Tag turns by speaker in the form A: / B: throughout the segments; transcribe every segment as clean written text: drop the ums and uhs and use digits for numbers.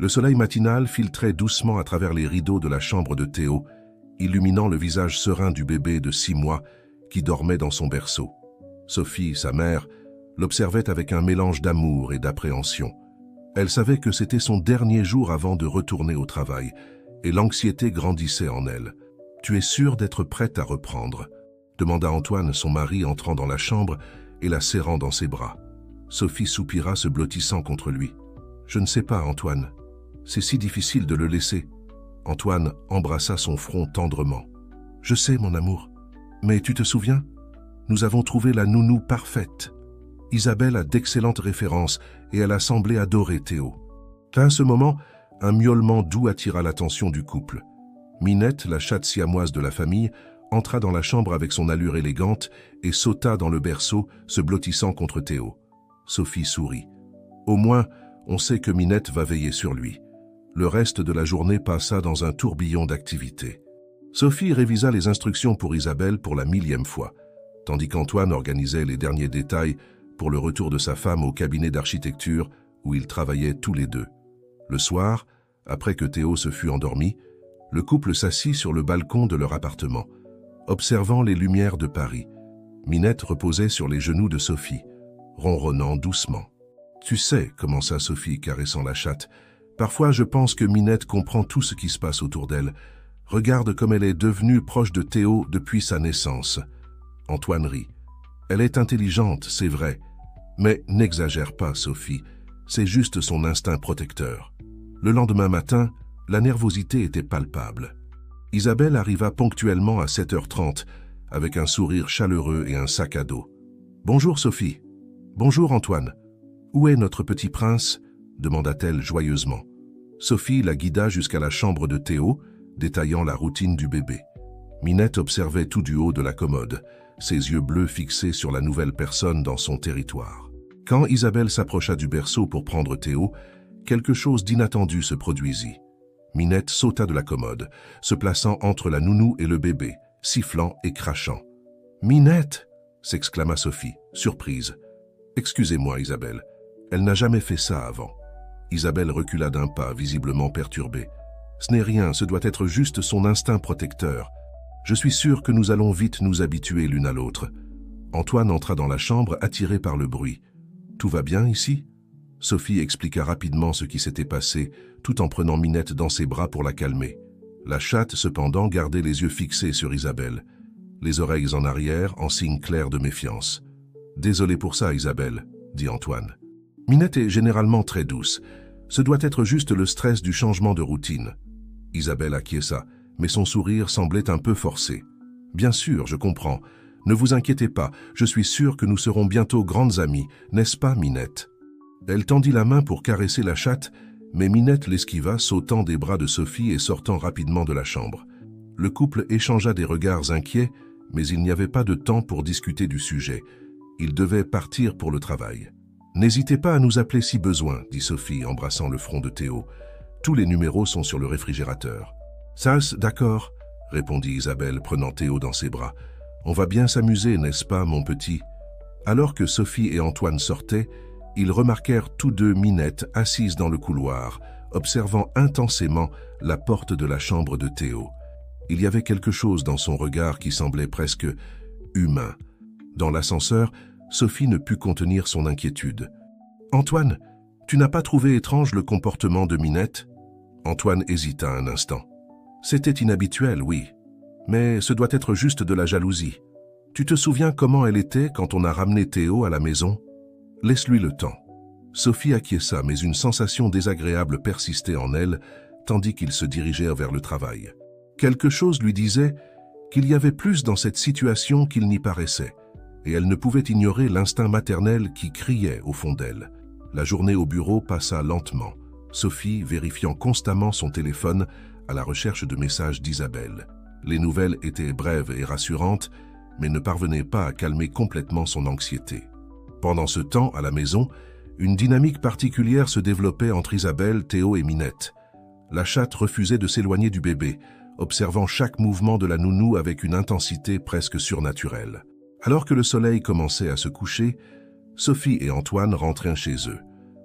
A: Le soleil matinal filtrait doucement à travers les rideaux de la chambre de Théo, illuminant le visage serein du bébé de 6 mois qui dormait dans son berceau. Sophie, sa mère, l'observait avec un mélange d'amour et d'appréhension. Elle savait que c'était son dernier jour avant de retourner au travail, et l'anxiété grandissait en elle. « Tu es sûre d'être prête à reprendre ?» demanda Antoine, son mari, entrant dans la chambre et la serrant dans ses bras. Sophie soupira, se blottissant contre lui. « Je ne sais pas, Antoine. C'est si difficile de le laisser. » Antoine embrassa son front tendrement. « Je sais, mon amour. Mais tu te souviens? Nous avons trouvé la nounou parfaite. Isabelle a d'excellentes références et elle a semblé adorer Théo. » À ce moment, un miaulement doux attira l'attention du couple. Minette, la chatte siamoise de la famille, entra dans la chambre avec son allure élégante et sauta dans le berceau, se blottissant contre Théo. Sophie sourit. Au moins, on sait que Minette va veiller sur lui. Le reste de la journée passa dans un tourbillon d'activités. Sophie révisa les instructions pour Isabelle pour la 1000e fois, tandis qu'Antoine organisait les derniers détails pour le retour de sa femme au cabinet d'architecture où ils travaillaient tous les deux. Le soir, après que Théo se fut endormi, le couple s'assit sur le balcon de leur appartement, observant les lumières de Paris. Minette reposait sur les genoux de Sophie, ronronnant doucement. « Tu sais, » commença Sophie, caressant la chatte, « parfois je pense que Minette comprend tout ce qui se passe autour d'elle. Regarde comme elle est devenue proche de Théo depuis sa naissance. » Antoine rit. « Elle est intelligente, c'est vrai. Mais n'exagère pas, Sophie. C'est juste son instinct protecteur. » Le lendemain matin, la nervosité était palpable. Isabelle arriva ponctuellement à 7h30, avec un sourire chaleureux et un sac à dos. « Bonjour Sophie. »« Bonjour Antoine. Où est notre petit prince ?» demanda-t-elle joyeusement. Sophie la guida jusqu'à la chambre de Théo, détaillant la routine du bébé. Minette observait tout du haut de la commode, ses yeux bleus fixés sur la nouvelle personne dans son territoire. Quand Isabelle s'approcha du berceau pour prendre Théo, quelque chose d'inattendu se produisit. Minette sauta de la commode, se plaçant entre la nounou et le bébé, sifflant et crachant. « Minette !» s'exclama Sophie, surprise. « Excusez-moi, Isabelle, elle n'a jamais fait ça avant. » Isabelle recula d'un pas, visiblement perturbée. « Ce n'est rien, ce doit être juste son instinct protecteur. Je suis sûr que nous allons vite nous habituer l'une à l'autre. » Antoine entra dans la chambre, attiré par le bruit. « Tout va bien ici ?» Sophie expliqua rapidement ce qui s'était passé, tout en prenant Minette dans ses bras pour la calmer. La chatte, cependant, gardait les yeux fixés sur Isabelle, les oreilles en arrière, en signe clair de méfiance. « Désolé pour ça, Isabelle, » dit Antoine. « Minette est généralement très douce. Ce doit être juste le stress du changement de routine. » Isabelle acquiesça, mais son sourire semblait un peu forcé. « Bien sûr, je comprends. Ne vous inquiétez pas, je suis sûre que nous serons bientôt grandes amies, n'est-ce pas, Minette ?» Elle tendit la main pour caresser la chatte, mais Minette l'esquiva, sautant des bras de Sophie et sortant rapidement de la chambre. Le couple échangea des regards inquiets, mais il n'y avait pas de temps pour discuter du sujet. Ils devaient partir pour le travail. « N'hésitez pas à nous appeler si besoin, » dit Sophie, embrassant le front de Théo. « Tous les numéros sont sur le réfrigérateur. »« Ça, d'accord, » répondit Isabelle, prenant Théo dans ses bras. « On va bien s'amuser, n'est-ce pas, mon petit ?» Alors que Sophie et Antoine sortaient, ils remarquèrent tous deux Minette assise dans le couloir, observant intensément la porte de la chambre de Théo. Il y avait quelque chose dans son regard qui semblait presque humain. Dans l'ascenseur, Sophie ne put contenir son inquiétude. « Antoine, tu n'as pas trouvé étrange le comportement de Minette ?» Antoine hésita un instant. « C'était inhabituel, oui. Mais ce doit être juste de la jalousie. Tu te souviens comment elle était quand on a ramené Théo à la maison ? Laisse-lui le temps. » Sophie acquiesça, mais une sensation désagréable persistait en elle, tandis qu'ils se dirigeaient vers le travail. Quelque chose lui disait qu'il y avait plus dans cette situation qu'il n'y paraissait, et elle ne pouvait ignorer l'instinct maternel qui criait au fond d'elle. La journée au bureau passa lentement, Sophie vérifiant constamment son téléphone à la recherche de messages d'Isabelle. Les nouvelles étaient brèves et rassurantes, mais ne parvenaient pas à calmer complètement son anxiété. Pendant ce temps, à la maison, une dynamique particulière se développait entre Isabelle, Théo et Minette. La chatte refusait de s'éloigner du bébé, observant chaque mouvement de la nounou avec une intensité presque surnaturelle. Alors que le soleil commençait à se coucher, Sophie et Antoine rentraient chez eux,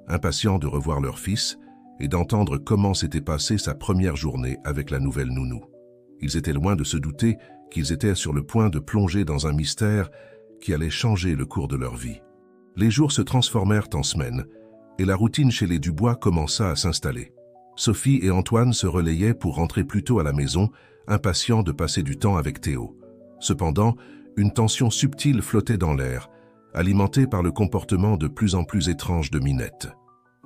A: impatients de revoir leur fils, et d'entendre comment s'était passée sa première journée avec la nouvelle nounou. Ils étaient loin de se douter qu'ils étaient sur le point de plonger dans un mystère qui allait changer le cours de leur vie. Les jours se transformèrent en semaines, et la routine chez les Dubois commença à s'installer. Sophie et Antoine se relayaient pour rentrer plus tôt à la maison, impatients de passer du temps avec Théo. Cependant, une tension subtile flottait dans l'air, alimentée par le comportement de plus en plus étrange de Minette.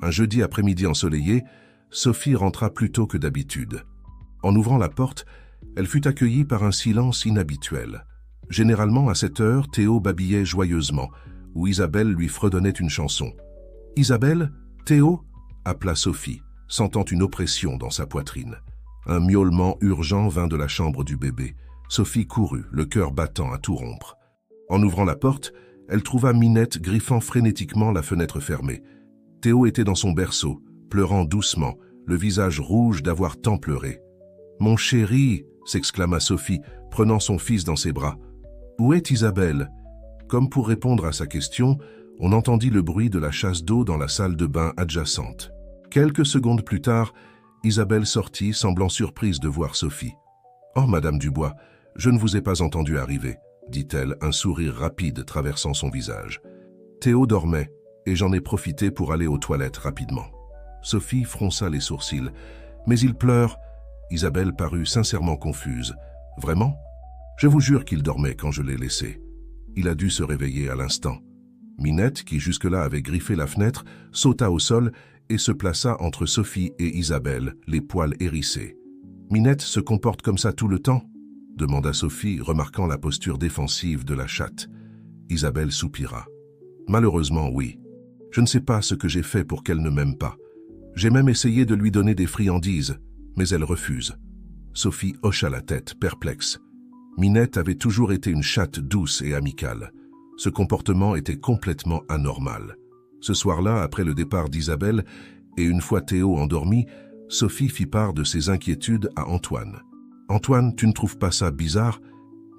A: Un jeudi après-midi ensoleillé, Sophie rentra plus tôt que d'habitude. En ouvrant la porte, elle fut accueillie par un silence inhabituel. Généralement, à cette heure, Théo babillait joyeusement, ou Isabelle lui fredonnait une chanson. « Isabelle, Théo » appela Sophie, sentant une oppression dans sa poitrine. Un miaulement urgent vint de la chambre du bébé. Sophie courut, le cœur battant à tout rompre. En ouvrant la porte, elle trouva Minette griffant frénétiquement la fenêtre fermée. Théo était dans son berceau, pleurant doucement, le visage rouge d'avoir tant pleuré. « Mon chéri !» s'exclama Sophie, prenant son fils dans ses bras. « Où est Isabelle ?» Comme pour répondre à sa question, on entendit le bruit de la chasse d'eau dans la salle de bain adjacente. Quelques secondes plus tard, Isabelle sortit, semblant surprise de voir Sophie. « Oh, Madame Dubois, je ne vous ai pas entendu arriver, » dit-elle, un sourire rapide traversant son visage. Théo dormait, et j'en ai profité pour aller aux toilettes rapidement. Sophie fronça les sourcils. « Mais il pleure !» Isabelle parut sincèrement confuse. « Vraiment ? Je vous jure qu'il dormait quand je l'ai laissé. Il a dû se réveiller à l'instant. » Minette, qui jusque-là avait griffé la fenêtre, sauta au sol et se plaça entre Sophie et Isabelle, les poils hérissés. « Minette se comporte comme ça tout le temps ?» demanda Sophie, remarquant la posture défensive de la chatte. Isabelle soupira. « Malheureusement, oui. Je ne sais pas ce que j'ai fait pour qu'elle ne m'aime pas. J'ai même essayé de lui donner des friandises, mais elle refuse. » Sophie hocha la tête, perplexe. Minette avait toujours été une chatte douce et amicale. Ce comportement était complètement anormal. Ce soir-là, après le départ d'Isabelle, et une fois Théo endormi, Sophie fit part de ses inquiétudes à Antoine. « Antoine, tu ne trouves pas ça bizarre ?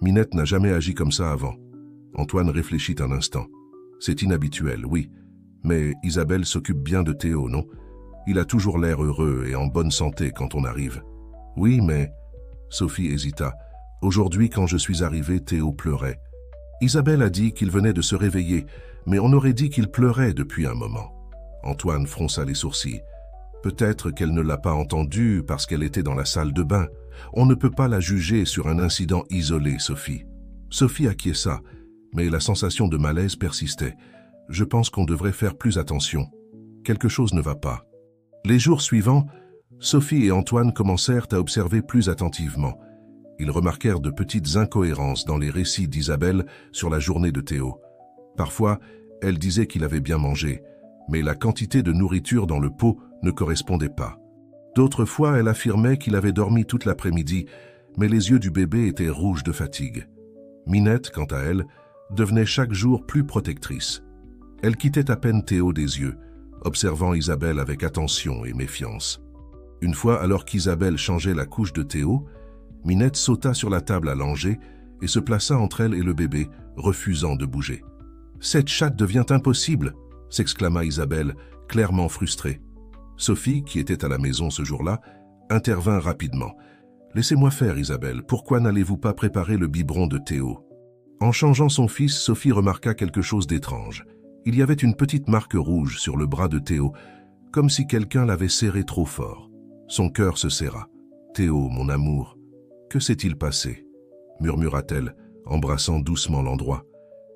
A: Minette n'a jamais agi comme ça avant. » Antoine réfléchit un instant. « C'est inhabituel, oui. Mais Isabelle s'occupe bien de Théo, non ? Il a toujours l'air heureux et en bonne santé quand on arrive. »« Oui, mais... » Sophie hésita. « Aujourd'hui, quand je suis arrivée, Théo pleurait. Isabelle a dit qu'il venait de se réveiller, mais on aurait dit qu'il pleurait depuis un moment. » Antoine fronça les sourcils. « Peut-être qu'elle ne l'a pas entendu parce qu'elle était dans la salle de bain. On ne peut pas la juger sur un incident isolé, Sophie. » Sophie acquiesça, mais la sensation de malaise persistait. « Je pense qu'on devrait faire plus attention. Quelque chose ne va pas. » Les jours suivants, Sophie et Antoine commencèrent à observer plus attentivement. Ils remarquèrent de petites incohérences dans les récits d'Isabelle sur la journée de Théo. Parfois, elle disait qu'il avait bien mangé, mais la quantité de nourriture dans le pot ne correspondait pas. D'autres fois, elle affirmait qu'il avait dormi toute l'après-midi, mais les yeux du bébé étaient rouges de fatigue. Minette, quant à elle, devenait chaque jour plus protectrice. Elle quittait à peine Théo des yeux, observant Isabelle avec attention et méfiance. Une fois, alors qu'Isabelle changeait la couche de Théo, Minette sauta sur la table à langer et se plaça entre elle et le bébé, refusant de bouger. « Cette chatte devient impossible !» s'exclama Isabelle, clairement frustrée. Sophie, qui était à la maison ce jour-là, intervint rapidement. « Laissez-moi faire, Isabelle, pourquoi n'allez-vous pas préparer le biberon de Théo ?» En changeant son fils, Sophie remarqua quelque chose d'étrange. Il y avait une petite marque rouge sur le bras de Théo, comme si quelqu'un l'avait serré trop fort. Son cœur se serra. « Théo, mon amour, que s'est-il passé ?» murmura-t-elle, embrassant doucement l'endroit.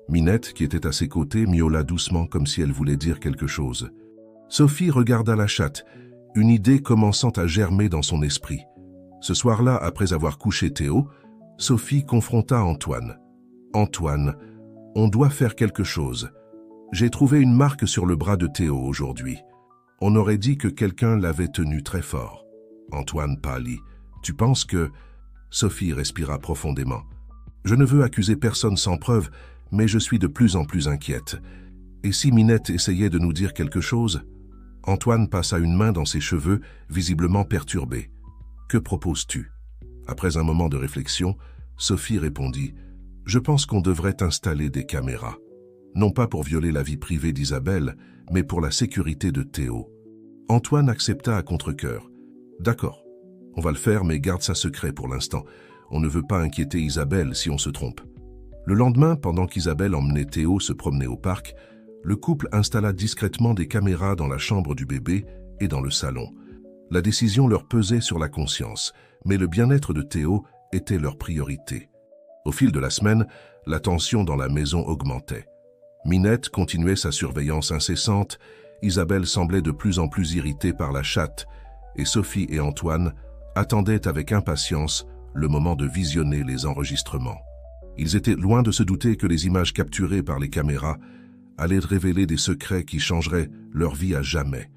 A: Minette, qui était à ses côtés, miaula doucement comme si elle voulait dire quelque chose. Sophie regarda la chatte, une idée commençant à germer dans son esprit. Ce soir-là, après avoir couché Théo, Sophie confronta Antoine. « Antoine, on doit faire quelque chose. J'ai trouvé une marque sur le bras de Théo aujourd'hui. On aurait dit que quelqu'un l'avait tenu très fort. » Antoine pâlit. « Tu penses que... » Sophie respira profondément. « Je ne veux accuser personne sans preuve, mais je suis de plus en plus inquiète. Et si Minette essayait de nous dire quelque chose ?» Antoine passa une main dans ses cheveux, visiblement perturbé. « Que proposes-tu » Après un moment de réflexion, Sophie répondit « Je pense qu'on devrait installer des caméras. Non pas pour violer la vie privée d'Isabelle, mais pour la sécurité de Théo. » Antoine accepta à contre-cœur. « D'accord, on va le faire, mais garde ça secret pour l'instant. On ne veut pas inquiéter Isabelle si on se trompe. » Le lendemain, pendant qu'Isabelle emmenait Théo se promener au parc, le couple installa discrètement des caméras dans la chambre du bébé et dans le salon. La décision leur pesait sur la conscience, mais le bien-être de Théo était leur priorité. Au fil de la semaine, la tension dans la maison augmentait. Minette continuait sa surveillance incessante, Isabelle semblait de plus en plus irritée par la chatte, et Sophie et Antoine attendaient avec impatience le moment de visionner les enregistrements. Ils étaient loin de se douter que les images capturées par les caméras allaient révéler des secrets qui changeraient leur vie à jamais,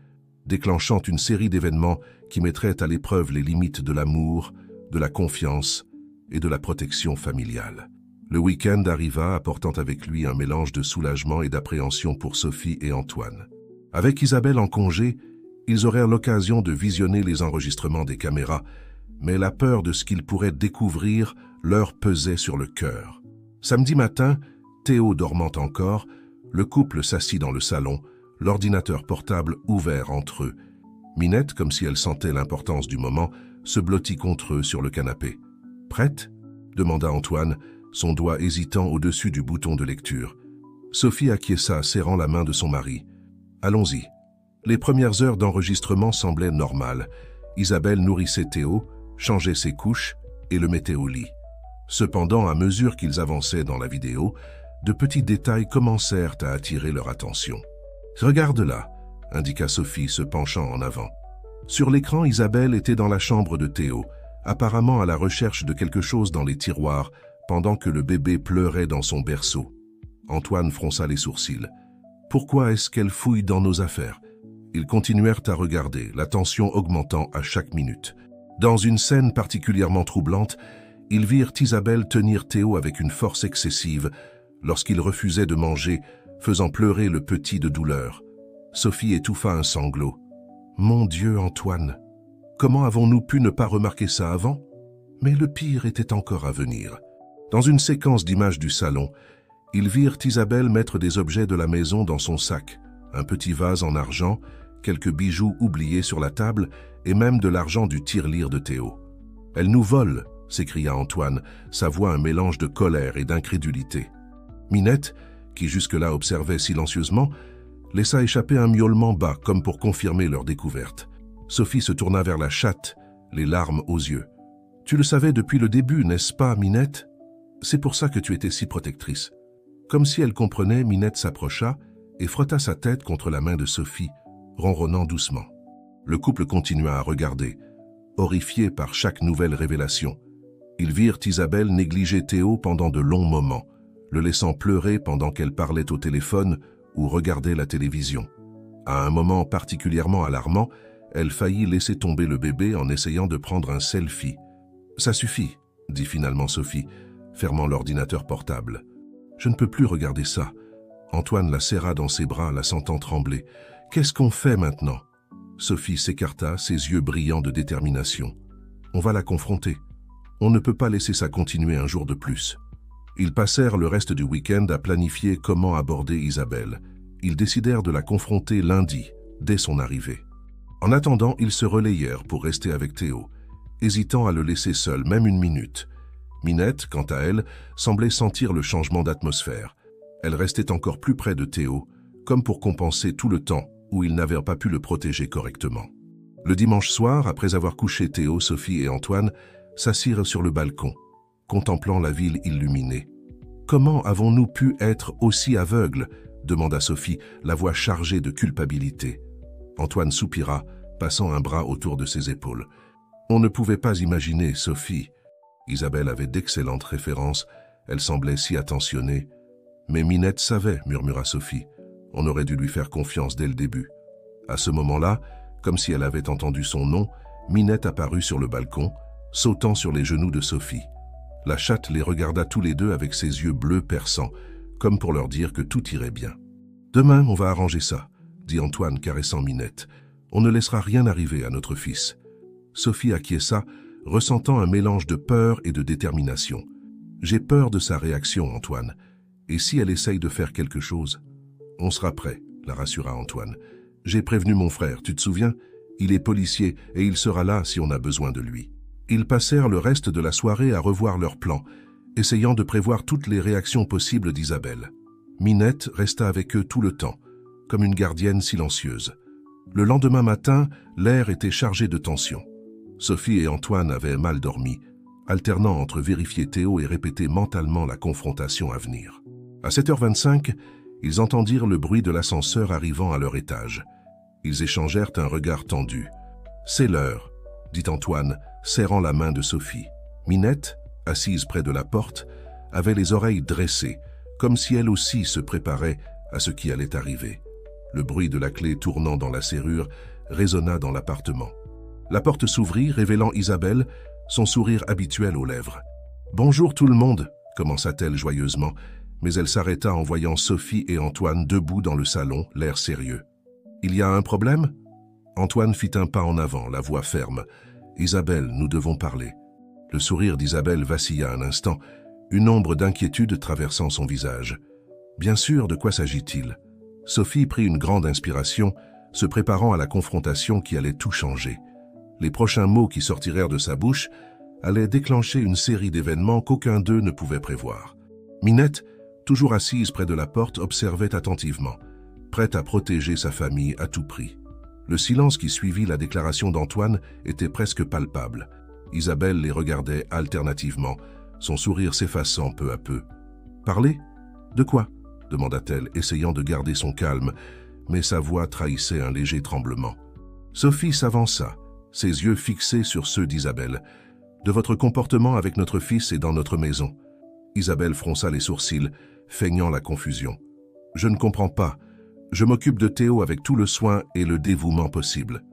A: déclenchant une série d'événements qui mettraient à l'épreuve les limites de l'amour, de la confiance et de la protection familiale. Le week-end arriva, apportant avec lui un mélange de soulagement et d'appréhension pour Sophie et Antoine. Avec Isabelle en congé, ils auraient l'occasion de visionner les enregistrements des caméras, mais la peur de ce qu'ils pourraient découvrir leur pesait sur le cœur. Samedi matin, Théo dormant encore, le couple s'assit dans le salon, l'ordinateur portable ouvert entre eux. Minette, comme si elle sentait l'importance du moment, se blottit contre eux sur le canapé. « Prête ?» demanda Antoine, son doigt hésitant au-dessus du bouton de lecture. Sophie acquiesça, serrant la main de son mari. « Allons-y. » Les premières heures d'enregistrement semblaient normales. Isabelle nourrissait Théo, changeait ses couches et le mettait au lit. Cependant, à mesure qu'ils avançaient dans la vidéo, de petits détails commencèrent à attirer leur attention. « Regarde là », indiqua Sophie, se penchant en avant. Sur l'écran, Isabelle était dans la chambre de Théo, apparemment à la recherche de quelque chose dans les tiroirs, pendant que le bébé pleurait dans son berceau. Antoine fronça les sourcils. « Pourquoi est-ce qu'elle fouille dans nos affaires ?» Ils continuèrent à regarder, la tension augmentant à chaque minute. Dans une scène particulièrement troublante, ils virent Isabelle tenir Théo avec une force excessive lorsqu'il refusait de manger, faisant pleurer le petit de douleur. Sophie étouffa un sanglot. « Mon Dieu, Antoine, comment avons-nous pu ne pas remarquer ça avant ?» Mais le pire était encore à venir. Dans une séquence d'images du salon, ils virent Isabelle mettre des objets de la maison dans son sac, un petit vase en argent, quelques bijoux oubliés sur la table et même de l'argent du tirelire de Théo. « Elle nous vole !» s'écria Antoine, sa voix un mélange de colère et d'incrédulité. Minette, qui jusque-là observait silencieusement, laissa échapper un miaulement bas comme pour confirmer leur découverte. Sophie se tourna vers la chatte, les larmes aux yeux. « Tu le savais depuis le début, n'est-ce pas, Minette ? C'est pour ça que tu étais si protectrice. » Comme si elle comprenait, Minette s'approcha et frotta sa tête contre la main de Sophie, ronronnant doucement. Le couple continua à regarder, horrifié par chaque nouvelle révélation. Ils virent Isabelle négliger Théo pendant de longs moments, le laissant pleurer pendant qu'elle parlait au téléphone ou regardait la télévision. À un moment particulièrement alarmant, elle faillit laisser tomber le bébé en essayant de prendre un selfie. « Ça suffit », dit finalement Sophie, fermant l'ordinateur portable. « Je ne peux plus regarder ça. » Antoine la serra dans ses bras, la sentant trembler. « Qu'est-ce qu'on fait maintenant ?» Sophie s'écarta, ses yeux brillants de détermination. « On va la confronter. On ne peut pas laisser ça continuer un jour de plus. » Ils passèrent le reste du week-end à planifier comment aborder Isabelle. Ils décidèrent de la confronter lundi, dès son arrivée. En attendant, ils se relayèrent pour rester avec Théo, hésitant à le laisser seul, même une minute. Minette, quant à elle, semblait sentir le changement d'atmosphère. Elle restait encore plus près de Théo, comme pour compenser tout le temps où il n'avait pas pu le protéger correctement. Le dimanche soir, après avoir couché Théo, Sophie et Antoine s'assirent sur le balcon, contemplant la ville illuminée. « Comment avons-nous pu être aussi aveugles ?» demanda Sophie, la voix chargée de culpabilité. Antoine soupira, passant un bras autour de ses épaules. « On ne pouvait pas imaginer, Sophie. » Isabelle avait d'excellentes références, elle semblait si attentionnée. « Mais Minette savait, » murmura Sophie. « On aurait dû lui faire confiance dès le début. » À ce moment-là, comme si elle avait entendu son nom, Minette apparut sur le balcon, sautant sur les genoux de Sophie. La chatte les regarda tous les deux avec ses yeux bleus perçants, comme pour leur dire que tout irait bien. « Demain, on va arranger ça, » dit Antoine, caressant Minette. « On ne laissera rien arriver à notre fils. » Sophie acquiesça, ressentant un mélange de peur et de détermination. « J'ai peur de sa réaction, Antoine. Et si elle essaye de faire quelque chose ?»« On sera prêt, » la rassura Antoine. J'ai prévenu mon frère, tu te souviens? Il est policier et il sera là si on a besoin de lui. » Ils passèrent le reste de la soirée à revoir leurs plans, essayant de prévoir toutes les réactions possibles d'Isabelle. Minette resta avec eux tout le temps, comme une gardienne silencieuse. Le lendemain matin, l'air était chargé de tension. Sophie et Antoine avaient mal dormi, alternant entre vérifier Théo et répéter mentalement la confrontation à venir. À 7h25, ils entendirent le bruit de l'ascenseur arrivant à leur étage. Ils échangèrent un regard tendu. « C'est l'heure », dit Antoine, serrant la main de Sophie. Minette, assise près de la porte, avait les oreilles dressées, comme si elle aussi se préparait à ce qui allait arriver. Le bruit de la clé tournant dans la serrure résonna dans l'appartement. La porte s'ouvrit, révélant Isabelle, son sourire habituel aux lèvres. « Bonjour tout le monde », commença-t-elle joyeusement, mais elle s'arrêta en voyant Sophie et Antoine debout dans le salon, l'air sérieux. « Il y a un problème ?» Antoine fit un pas en avant, la voix ferme. « Isabelle, nous devons parler. » Le sourire d'Isabelle vacilla un instant, une ombre d'inquiétude traversant son visage. « Bien sûr, de quoi s'agit-il » Sophie prit une grande inspiration, se préparant à la confrontation qui allait tout changer. Les prochains mots qui sortirent de sa bouche allaient déclencher une série d'événements qu'aucun d'eux ne pouvait prévoir. Minette, toujours assise près de la porte, observait attentivement, prête à protéger sa famille à tout prix. Le silence qui suivit la déclaration d'Antoine était presque palpable. Isabelle les regardait alternativement, son sourire s'effaçant peu à peu. « Parler ? De quoi ?» demanda-t-elle, essayant de garder son calme, mais sa voix trahissait un léger tremblement. Sophie s'avança, ses yeux fixés sur ceux d'Isabelle. « De votre comportement avec notre fils et dans notre maison. » Isabelle fronça les sourcils, feignant la confusion. « Je ne comprends pas. Je m'occupe de Théo avec tout le soin et le dévouement possible. »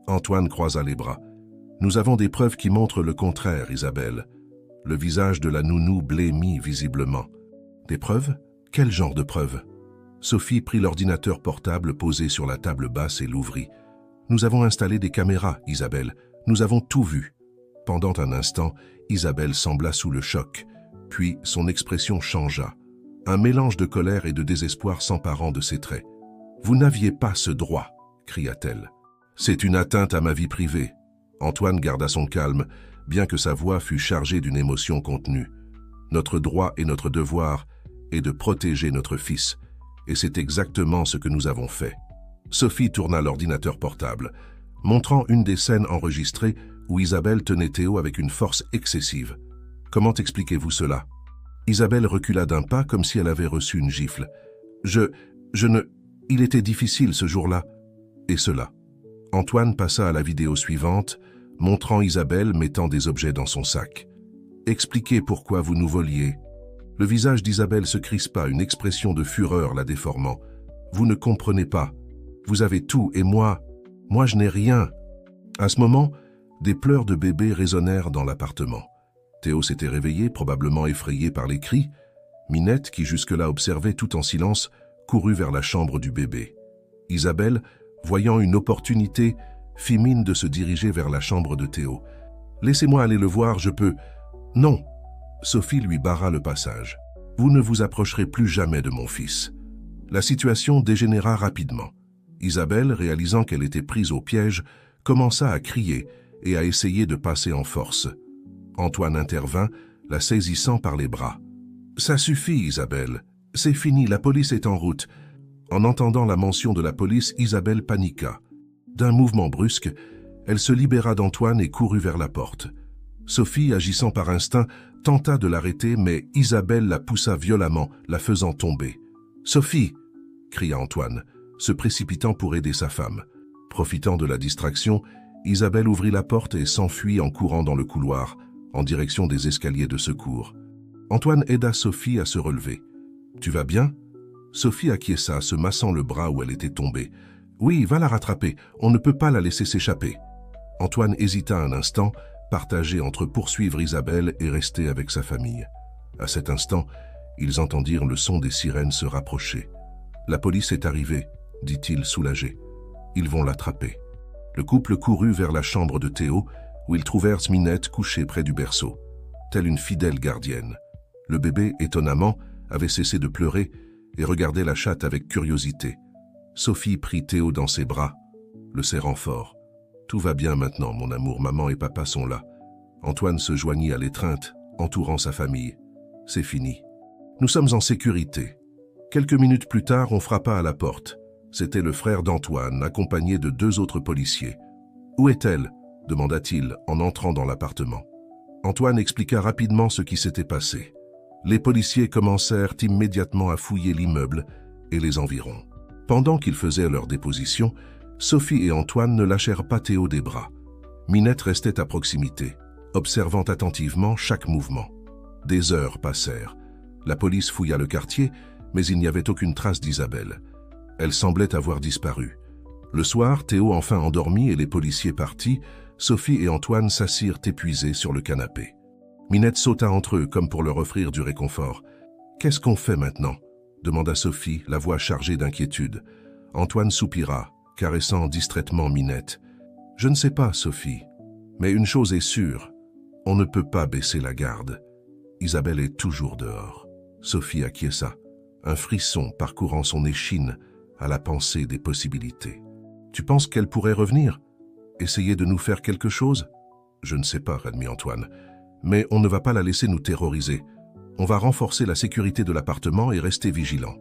A: Antoine croisa les bras. « Nous avons des preuves qui montrent le contraire, Isabelle. » Le visage de la nounou blêmit visiblement. « Des preuves ? Quel genre de preuves ?» Sophie prit l'ordinateur portable posé sur la table basse et l'ouvrit. « Nous avons installé des caméras, Isabelle. Nous avons tout vu. » Pendant un instant, Isabelle sembla sous le choc. Puis son expression changea. Un mélange de colère et de désespoir s'emparant de ses traits. « Vous n'aviez pas ce droit !» cria-t-elle. « C'est une atteinte à ma vie privée. » Antoine garda son calme, bien que sa voix fût chargée d'une émotion contenue. « Notre droit et notre devoir est de protéger notre fils, et c'est exactement ce que nous avons fait. » Sophie tourna l'ordinateur portable, montrant une des scènes enregistrées où Isabelle tenait Théo avec une force excessive. « Comment expliquez-vous cela ?» Isabelle recula d'un pas comme si elle avait reçu une gifle. « Je ne... Il était difficile ce jour-là. » Et cela. Antoine passa à la vidéo suivante, montrant Isabelle mettant des objets dans son sac. « Expliquez pourquoi vous nous voliez. » Le visage d'Isabelle se crispa, une expression de fureur la déformant. « Vous ne comprenez pas. Vous avez tout et moi je n'ai rien. » À ce moment, des pleurs de bébé résonnèrent dans l'appartement. Théo s'était réveillé, probablement effrayé par les cris. Minette, qui jusque-là observait tout en silence, courut vers la chambre du bébé. Isabelle, voyant une opportunité, fit mine de se diriger vers la chambre de Théo. « Laissez-moi aller le voir, je peux... »« Non !» Sophie lui barra le passage. « Vous ne vous approcherez plus jamais de mon fils. » La situation dégénéra rapidement. Isabelle, réalisant qu'elle était prise au piège, commença à crier et à essayer de passer en force. Antoine intervint, la saisissant par les bras. « Ça suffit, Isabelle. C'est fini, la police est en route. » En entendant la mention de la police, Isabelle paniqua. D'un mouvement brusque, elle se libéra d'Antoine et courut vers la porte. Sophie, agissant par instinct, tenta de l'arrêter, mais Isabelle la poussa violemment, la faisant tomber. « Sophie !» cria Antoine, se précipitant pour aider sa femme. Profitant de la distraction, Isabelle ouvrit la porte et s'enfuit en courant dans le couloir, en direction des escaliers de secours. Antoine aida Sophie à se relever. « Tu vas bien ?» Sophie acquiesça, se massant le bras où elle était tombée. « Oui, va la rattraper, on ne peut pas la laisser s'échapper. » Antoine hésita un instant, partagé entre poursuivre Isabelle et rester avec sa famille. À cet instant, ils entendirent le son des sirènes se rapprocher. « La police est arrivée », dit-il soulagé. « Ils vont l'attraper. » Le couple courut vers la chambre de Théo, où ils trouvèrent Minette couchée près du berceau, telle une fidèle gardienne. Le bébé, étonnamment, avait cessé de pleurer et regardait la chatte avec curiosité. Sophie prit Théo dans ses bras, le serrant fort. « Tout va bien maintenant, mon amour, maman et papa sont là. » Antoine se joignit à l'étreinte, entourant sa famille. « C'est fini. Nous sommes en sécurité. » Quelques minutes plus tard, on frappa à la porte. C'était le frère d'Antoine, accompagné de 2 autres policiers. « Où est-elle » demanda-t-il en entrant dans l'appartement. Antoine expliqua rapidement ce qui s'était passé. Les policiers commencèrent immédiatement à fouiller l'immeuble et les environs. Pendant qu'ils faisaient leur déposition, Sophie et Antoine ne lâchèrent pas Théo des bras. Minette restait à proximité, observant attentivement chaque mouvement. Des heures passèrent. La police fouilla le quartier, mais il n'y avait aucune trace d'Isabelle. Elle semblait avoir disparu. Le soir, Théo enfin endormi et les policiers partis, Sophie et Antoine s'assirent épuisés sur le canapé. Minette sauta entre eux comme pour leur offrir du réconfort. « Qu'est-ce qu'on fait maintenant ?» demanda Sophie, la voix chargée d'inquiétude. Antoine soupira, caressant distraitement Minette. « Je ne sais pas, Sophie, mais une chose est sûre, on ne peut pas baisser la garde. Isabelle est toujours dehors. » Sophie acquiesça, un frisson parcourant son échine à la pensée des possibilités. « Tu penses qu'elle pourrait revenir? Essayer de nous faire quelque chose ?»« Je ne sais pas, » admit Antoine, « mais on ne va pas la laisser nous terroriser. On va renforcer la sécurité de l'appartement et rester vigilant. »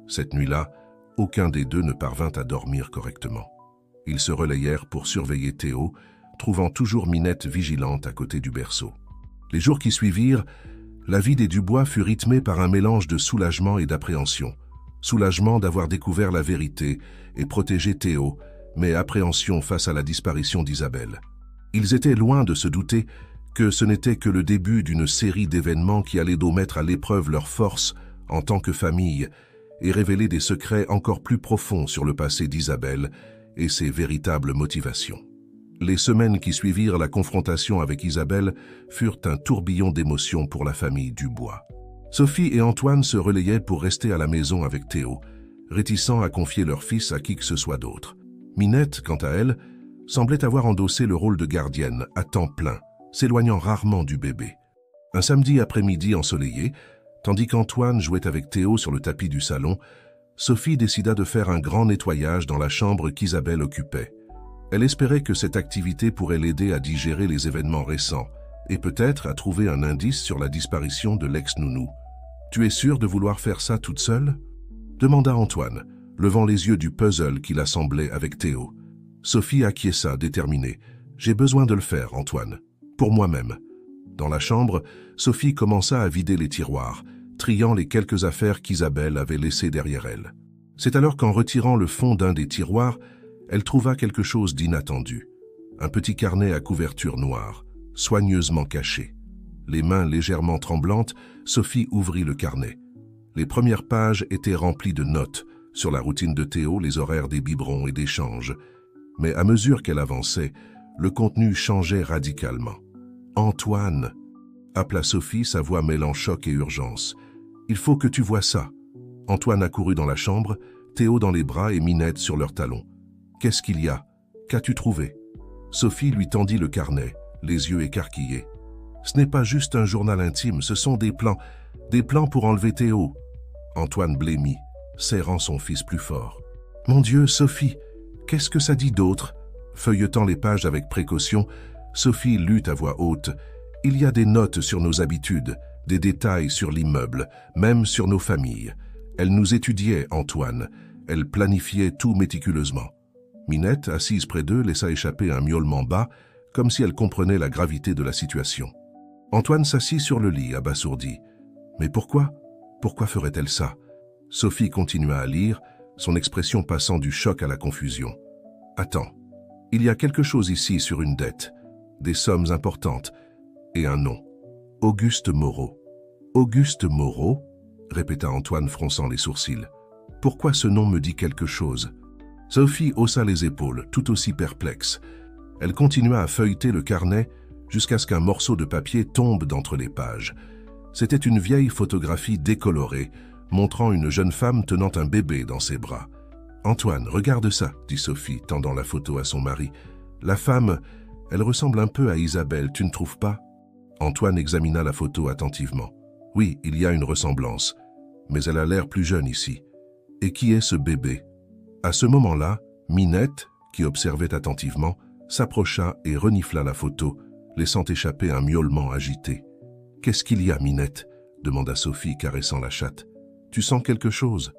A: Cette nuit-là, aucun des deux ne parvint à dormir correctement. Ils se relayèrent pour surveiller Théo, trouvant toujours Minette vigilante à côté du berceau. Les jours qui suivirent, la vie des Dubois fut rythmée par un mélange de soulagement et d'appréhension. Soulagement d'avoir découvert la vérité et protégé Théo, mais appréhension face à la disparition d'Isabelle. Ils étaient loin de se douter que ce n'était que le début d'une série d'événements qui allaient mettre à l'épreuve leurs forces en tant que famille et révéler des secrets encore plus profonds sur le passé d'Isabelle et ses véritables motivations. Les semaines qui suivirent la confrontation avec Isabelle furent un tourbillon d'émotions pour la famille Dubois. Sophie et Antoine se relayaient pour rester à la maison avec Théo, réticents à confier leur fils à qui que ce soit d'autre. Minette, quant à elle, semblait avoir endossé le rôle de gardienne à temps plein, s'éloignant rarement du bébé. Un samedi après-midi ensoleillé, tandis qu'Antoine jouait avec Théo sur le tapis du salon, Sophie décida de faire un grand nettoyage dans la chambre qu'Isabelle occupait. Elle espérait que cette activité pourrait l'aider à digérer les événements récents et peut-être à trouver un indice sur la disparition de l'ex-nounou. « Tu es sûre de vouloir faire ça toute seule ?» demanda Antoine, levant les yeux du puzzle qu'il assemblait avec Théo. Sophie acquiesça, déterminée. « J'ai besoin de le faire, Antoine. Pour moi-même. » Dans la chambre, Sophie commença à vider les tiroirs, triant les quelques affaires qu'Isabelle avait laissées derrière elle. C'est alors qu'en retirant le fond d'un des tiroirs, elle trouva quelque chose d'inattendu. Un petit carnet à couverture noire, soigneusement caché. Les mains légèrement tremblantes, Sophie ouvrit le carnet. Les premières pages étaient remplies de notes sur la routine de Théo, les horaires des biberons et des changes. Mais à mesure qu'elle avançait, le contenu changeait radicalement. « Antoine !» appela Sophie, sa voix mêlant choc et urgence. « Il faut que tu vois ça. » Antoine accourut dans la chambre, Théo dans les bras et Minette sur leurs talons. « Qu'est-ce qu'il y a? Qu'as-tu trouvé ?» Sophie lui tendit le carnet, les yeux écarquillés. « Ce n'est pas juste un journal intime, ce sont des plans pour enlever Théo. » Antoine blêmit, serrant son fils plus fort. « Mon Dieu, Sophie, qu'est-ce que ça dit d'autre ?» Feuilletant les pages avec précaution, Sophie lut à voix haute. « Il y a des notes sur nos habitudes, des détails sur l'immeuble, même sur nos familles. Elle nous étudiait, Antoine. Elle planifiait tout méticuleusement. » Minette, assise près d'eux, laissa échapper un miaulement bas, comme si elle comprenait la gravité de la situation. Antoine s'assit sur le lit, abasourdi. « Mais pourquoi? Pourquoi ferait-elle ça ?» Sophie continua à lire, son expression passant du choc à la confusion. « Attends, il y a quelque chose ici sur une dette, des sommes importantes, et un nom. Auguste Moreau. »« Auguste Moreau ?» répéta Antoine fronçant les sourcils. « Pourquoi ce nom me dit quelque chose ?» Sophie haussa les épaules, tout aussi perplexe. Elle continua à feuilleter le carnet jusqu'à ce qu'un morceau de papier tombe d'entre les pages. C'était une vieille photographie décolorée, montrant une jeune femme tenant un bébé dans ses bras. « Antoine, regarde ça, » dit Sophie, tendant la photo à son mari. « La femme, elle ressemble un peu à Isabelle, tu ne trouves pas ?» Antoine examina la photo attentivement. « Oui, il y a une ressemblance, mais elle a l'air plus jeune ici. Et qui est ce bébé ?» À ce moment-là, Minette, qui observait attentivement, s'approcha et renifla la photo, laissant échapper un miaulement agité. « Qu'est-ce qu'il y a, Minette ?» demanda Sophie, caressant la chatte. « Tu sens quelque chose ?»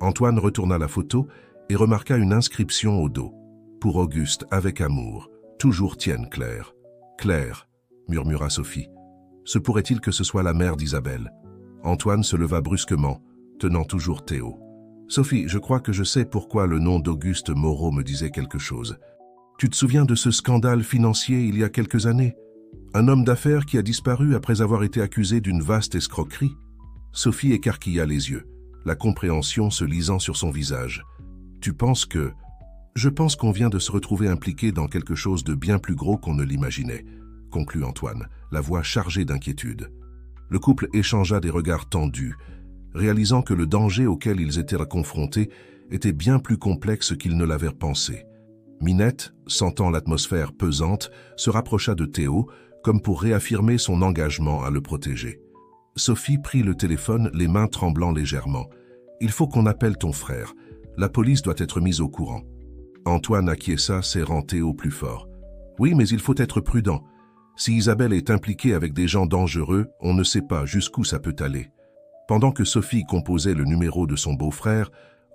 A: Antoine retourna la photo et remarqua une inscription au dos. « Pour Auguste, avec amour. Toujours tienne, Claire. »« Claire, » murmura Sophie. « Se pourrait-il que ce soit la mère d'Isabelle ?» Antoine se leva brusquement, tenant toujours Théo. « Sophie, je crois que je sais pourquoi le nom d'Auguste Moreau me disait quelque chose. Tu te souviens de ce scandale financier il y a quelques années? Un homme d'affaires qui a disparu après avoir été accusé d'une vaste escroquerie ?» Sophie écarquilla les yeux, la compréhension se lisant sur son visage. « Tu penses que… » « Je pense qu'on vient de se retrouver impliqué dans quelque chose de bien plus gros qu'on ne l'imaginait, » conclut Antoine, la voix chargée d'inquiétude. Le couple échangea des regards tendus, réalisant que le danger auquel ils étaient confrontés était bien plus complexe qu'ils ne l'avaient pensé. Minette, sentant l'atmosphère pesante, se rapprocha de Théo, comme pour réaffirmer son engagement à le protéger. Sophie prit le téléphone, les mains tremblant légèrement. « Il faut qu'on appelle ton frère. La police doit être mise au courant. » Antoine acquiesça, serrant Théo plus fort. « Oui, mais il faut être prudent. Si Isabelle est impliquée avec des gens dangereux, on ne sait pas jusqu'où ça peut aller. » Pendant que Sophie composait le numéro de son beau-frère,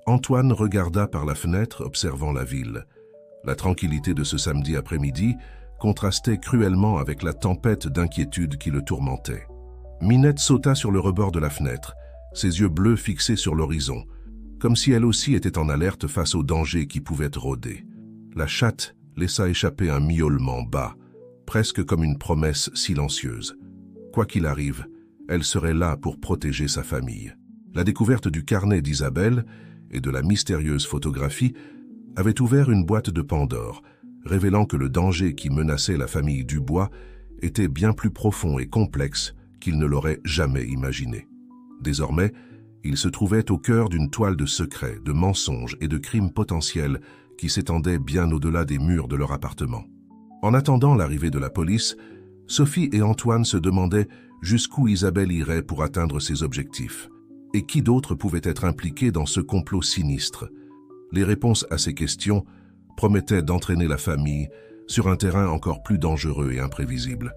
A: Antoine regarda par la fenêtre, observant la ville. La tranquillité de ce samedi après-midi contrastait cruellement avec la tempête d'inquiétude qui le tourmentait. Minette sauta sur le rebord de la fenêtre, ses yeux bleus fixés sur l'horizon, comme si elle aussi était en alerte face au danger qui pouvait rôder. La chatte laissa échapper un miaulement bas, presque comme une promesse silencieuse. Quoi qu'il arrive, elle serait là pour protéger sa famille. La découverte du carnet d'Isabelle et de la mystérieuse photographie avait ouvert une boîte de Pandore, révélant que le danger qui menaçait la famille Dubois était bien plus profond et complexe qu'il ne l'aurait jamais imaginé. Désormais, il se trouvait au cœur d'une toile de secrets, de mensonges et de crimes potentiels qui s'étendaient bien au-delà des murs de leur appartement. En attendant l'arrivée de la police, Sophie et Antoine se demandaient jusqu'où Isabelle irait pour atteindre ses objectifs, et qui d'autre pouvait être impliqué dans ce complot sinistre. Les réponses à ces questions promettaient d'entraîner la famille sur un terrain encore plus dangereux et imprévisible.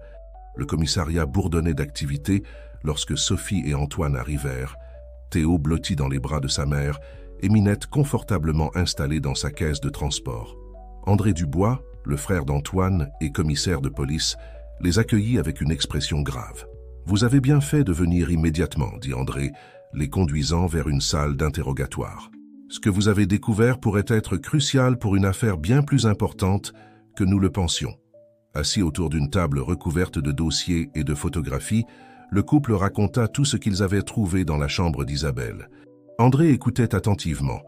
A: Le commissariat bourdonnait d'activité lorsque Sophie et Antoine arrivèrent, Théo blotti dans les bras de sa mère et Minette confortablement installée dans sa caisse de transport. André Dubois, le frère d'Antoine et commissaire de police, les accueillit avec une expression grave. « Vous avez bien fait de venir immédiatement, » dit André, les conduisant vers une salle d'interrogatoire. « Ce que vous avez découvert pourrait être crucial pour une affaire bien plus importante que nous le pensions. » Assis autour d'une table recouverte de dossiers et de photographies, le couple raconta tout ce qu'ils avaient trouvé dans la chambre d'Isabelle. André écoutait attentivement,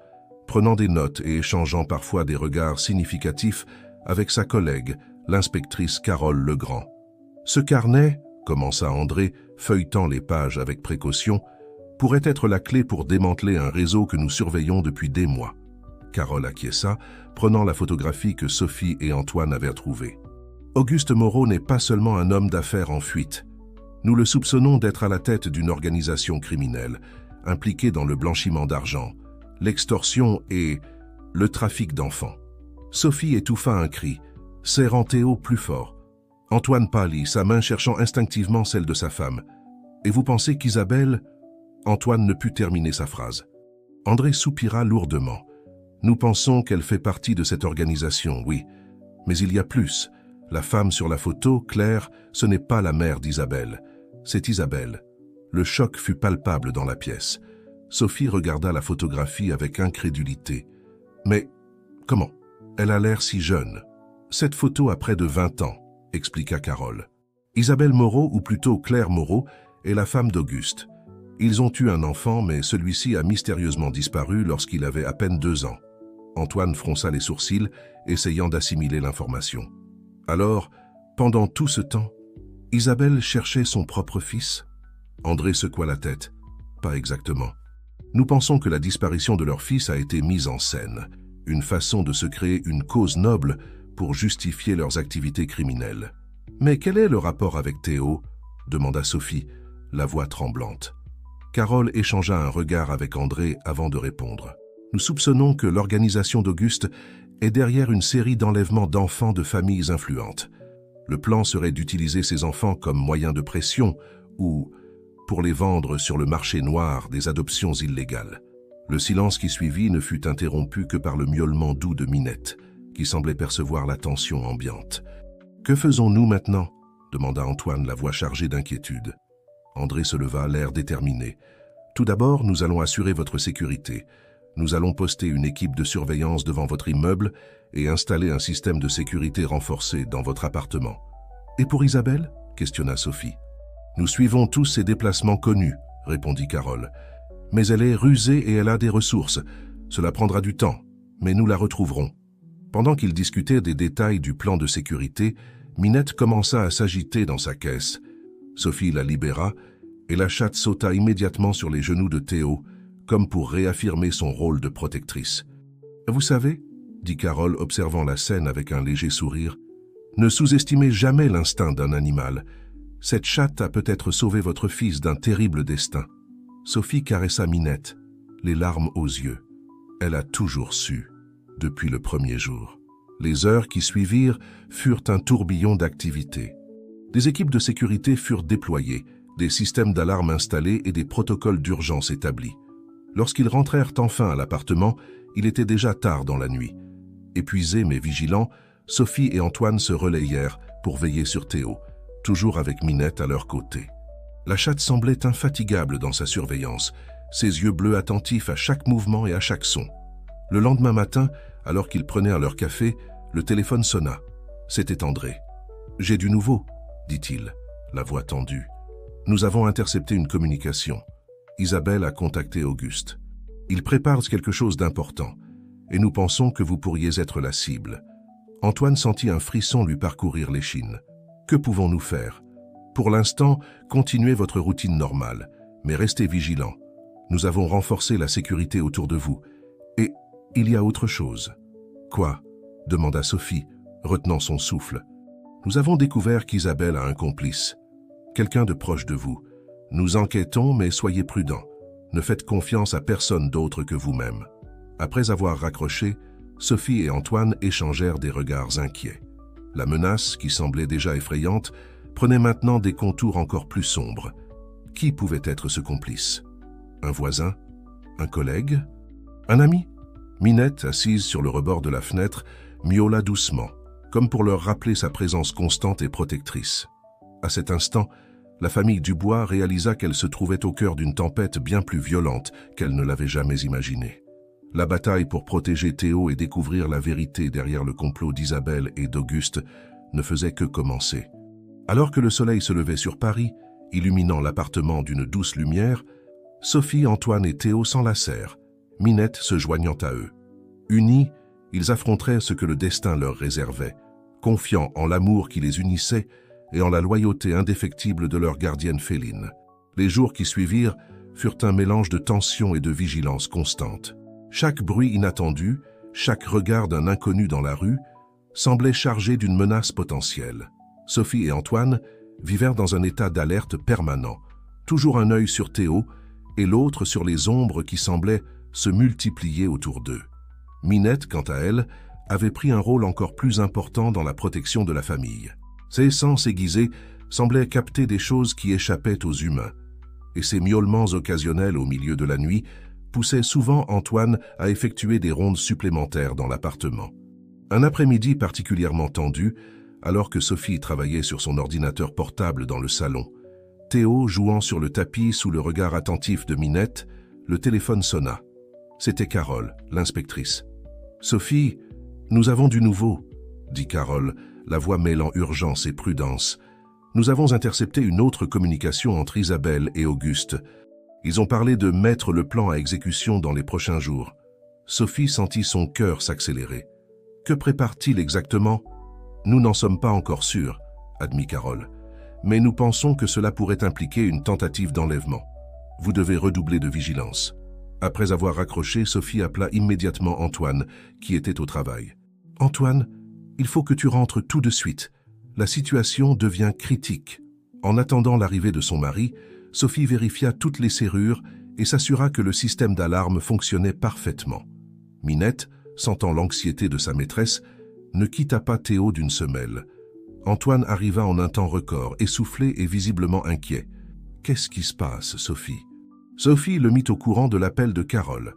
A: prenant des notes et échangeant parfois des regards significatifs avec sa collègue, l'inspectrice Carole Legrand. « Ce carnet, » commença André, feuilletant les pages avec précaution, « pourrait être la clé pour démanteler un réseau que nous surveillons depuis des mois. » Carole acquiesça, prenant la photographie que Sophie et Antoine avaient trouvée. « Auguste Moreau n'est pas seulement un homme d'affaires en fuite. Nous le soupçonnons d'être à la tête d'une organisation criminelle, impliquée dans le blanchiment d'argent, l'extorsion et le trafic d'enfants. » Sophie étouffa un cri, serrant Théo plus fort. Antoine pâlit, sa main cherchant instinctivement celle de sa femme. « Et vous pensez qu'Isabelle… » Antoine ne put terminer sa phrase. André soupira lourdement. « Nous pensons qu'elle fait partie de cette organisation, oui. Mais il y a plus. La femme sur la photo, Claire, ce n'est pas la mère d'Isabelle. C'est Isabelle. » Le choc fut palpable dans la pièce. Sophie regarda la photographie avec incrédulité. « Mais comment? Elle a l'air si jeune. » « Cette photo a près de 20 ans, » expliqua Carole. « Isabelle Moreau, ou plutôt Claire Moreau, est la femme d'Auguste. Ils ont eu un enfant, mais celui-ci a mystérieusement disparu lorsqu'il avait à peine 2 ans. » Antoine fronça les sourcils, essayant d'assimiler l'information. « Alors, pendant tout ce temps, Isabelle cherchait son propre fils ?» André secoua la tête. « Pas exactement. Nous pensons que la disparition de leur fils a été mise en scène, une façon de se créer une cause noble pour justifier leurs activités criminelles. »« Mais quel est le rapport avec Théo ?» demanda Sophie, la voix tremblante. Carole échangea un regard avec André avant de répondre. « Nous soupçonnons que l'organisation d'Auguste est derrière une série d'enlèvements d'enfants de familles influentes. Le plan serait d'utiliser ces enfants comme moyen de pression ou pour les vendre sur le marché noir des adoptions illégales. Le silence qui suivit ne fut interrompu que par le miaulement doux de Minette, qui semblait percevoir la tension ambiante. « Que faisons-nous maintenant » demanda Antoine, la voix chargée d'inquiétude. André se leva, l'air déterminé. « Tout d'abord, nous allons assurer votre sécurité. Nous allons poster une équipe de surveillance devant votre immeuble et installer un système de sécurité renforcé dans votre appartement. »« Et pour Isabelle » questionna Sophie. « Nous suivons tous ses déplacements connus, » répondit Carole. « Mais elle est rusée et elle a des ressources. Cela prendra du temps, mais nous la retrouverons. » Pendant qu'ils discutaient des détails du plan de sécurité, Minette commença à s'agiter dans sa caisse. Sophie la libéra et la chatte sauta immédiatement sur les genoux de Théo, comme pour réaffirmer son rôle de protectrice. « Vous savez, » dit Carole, observant la scène avec un léger sourire, « ne sous-estimez jamais l'instinct d'un animal. Cette chatte a peut-être sauvé votre fils d'un terrible destin. » Sophie caressa Minette, les larmes aux yeux. Elle a toujours su, depuis le premier jour. Les heures qui suivirent furent un tourbillon d'activités. Des équipes de sécurité furent déployées, des systèmes d'alarme installés et des protocoles d'urgence établis. Lorsqu'ils rentrèrent enfin à l'appartement, il était déjà tard dans la nuit. Épuisés mais vigilants, Sophie et Antoine se relayèrent pour veiller sur Théo, toujours avec Minette à leur côté. La chatte semblait infatigable dans sa surveillance, ses yeux bleus attentifs à chaque mouvement et à chaque son. Le lendemain matin, alors qu'ils prenaient leur café, le téléphone sonna. C'était André. « J'ai du nouveau, » dit-il, la voix tendue. « Nous avons intercepté une communication. Isabelle a contacté Auguste. Il prépare quelque chose d'important, et nous pensons que vous pourriez être la cible. » Antoine sentit un frisson lui parcourir l'échine. « Que pouvons-nous faire ? Pour l'instant, continuez votre routine normale, mais restez vigilants. Nous avons renforcé la sécurité autour de vous. Et il y a autre chose. »« Quoi ?» demanda Sophie, retenant son souffle. « Nous avons découvert qu'Isabelle a un complice, quelqu'un de proche de vous. Nous enquêtons, mais soyez prudents. Ne faites confiance à personne d'autre que vous-même. » Après avoir raccroché, Sophie et Antoine échangèrent des regards inquiets. La menace, qui semblait déjà effrayante, prenait maintenant des contours encore plus sombres. Qui pouvait être ce complice? Un voisin? Un collègue? Un ami? Minette, assise sur le rebord de la fenêtre, miaula doucement, comme pour leur rappeler sa présence constante et protectrice. À cet instant, la famille Dubois réalisa qu'elle se trouvait au cœur d'une tempête bien plus violente qu'elle ne l'avait jamais imaginée. La bataille pour protéger Théo et découvrir la vérité derrière le complot d'Isabelle et d'Auguste ne faisait que commencer. Alors que le soleil se levait sur Paris, illuminant l'appartement d'une douce lumière, Sophie, Antoine et Théo s'enlacèrent, Minette se joignant à eux. Unis, ils affronteraient ce que le destin leur réservait, confiants en l'amour qui les unissait et en la loyauté indéfectible de leur gardienne féline. Les jours qui suivirent furent un mélange de tension et de vigilance constante. Chaque bruit inattendu, chaque regard d'un inconnu dans la rue, semblait chargé d'une menace potentielle. Sophie et Antoine vivèrent dans un état d'alerte permanent, toujours un œil sur Théo et l'autre sur les ombres qui semblaient se multiplier autour d'eux. Minette, quant à elle, avait pris un rôle encore plus important dans la protection de la famille. Ses sens aiguisés semblaient capter des choses qui échappaient aux humains, et ses miaulements occasionnels au milieu de la nuit poussaient souvent Antoine à effectuer des rondes supplémentaires dans l'appartement. Un après-midi particulièrement tendu, alors que Sophie travaillait sur son ordinateur portable dans le salon, Théo jouant sur le tapis sous le regard attentif de Minette, le téléphone sonna. C'était Carole, l'inspectrice. « Sophie, nous avons du nouveau, » dit Carole, la voix mêlant urgence et prudence. « Nous avons intercepté une autre communication entre Isabelle et Auguste. Ils ont parlé de mettre le plan à exécution dans les prochains jours. » Sophie sentit son cœur s'accélérer. « Que prépare-t-il exactement ?»« Nous n'en sommes pas encore sûrs, » admit Carole. « Mais nous pensons que cela pourrait impliquer une tentative d'enlèvement. Vous devez redoubler de vigilance. » Après avoir raccroché, Sophie appela immédiatement Antoine, qui était au travail. « Antoine, il faut que tu rentres tout de suite. La situation devient critique. » En attendant l'arrivée de son mari, Sophie vérifia toutes les serrures et s'assura que le système d'alarme fonctionnait parfaitement. Minette, sentant l'anxiété de sa maîtresse, ne quitta pas Théo d'une semelle. Antoine arriva en un temps record, essoufflé et visiblement inquiet. « Qu'est-ce qui se passe, Sophie ?» Sophie le mit au courant de l'appel de Carole.